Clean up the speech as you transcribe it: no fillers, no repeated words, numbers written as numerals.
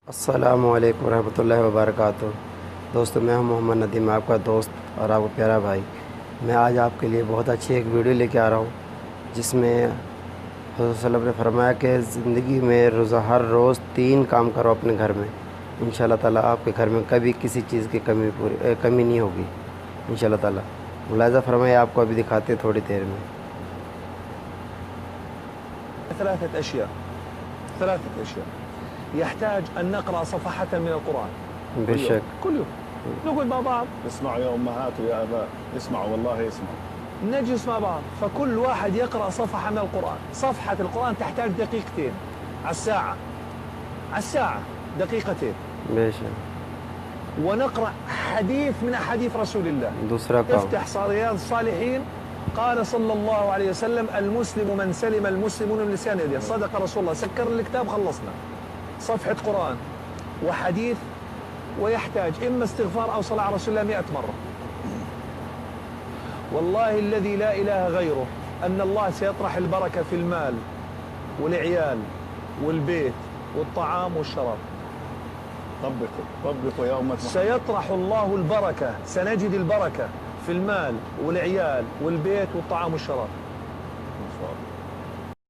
अस्सलामुअलैकुम रहमतुल्लाहि व बरकातुहू। दोस्तों, मैं हूं मोहम्मद नदीम, आपका दोस्त और आपका प्यारा भाई। मैं आज आपके लिए बहुत अच्छी एक वीडियो लेके आ रहा हूं, जिसमें हज़रत सल्लल्लाहु अलैहि वसल्लम ने फरमाया कि ज़िंदगी में हर रोज़ 3 काम करो अपने घर में, इंशाअल्लाह ताला आपके घर में कभी किसी चीज़ की कमी नहीं होगी इंशाअल्लाह ताला। मुलाहिज़ा फरमाइए, आपको अभी दिखाते हैं थोड़ी देर में। ثلاثة أشياء يحتاج أن نقرأ صفحة من القرآن बेशक। كل يوم نقعد مع بعض، اسمعوا يا أمهات ويا آباء، اسمعوا والله اسمعوا. نجلس مع بعض، فكل واحد يقرأ صفحة من القرآن. صفحة القرآن تحتاج دقيقتين على الساعة، على الساعة دقيقتين، बेशक। ونقرأ حديث من أحاديث رسول الله. दूसरा काम। افتح رياض الصالحين، قال صلى الله عليه وسلم: المسلم من سلم المسلمون من لسان يده. صدق رسول الله. سكر الكتاب، خلصنا. صفحة قرآن وحديث، ويحتاج إما استغفار أو صلاة على رسول الله 100 مرة. والله الذي لا إله غيره أن الله سيطرح البركة في المال والعيال والبيت والطعام والشراب. طبقوا يا أمة محمد. سيطرح الله البركة، سنجد البركة في المال والعيال والبيت والطعام والشراب. ما شاء الله.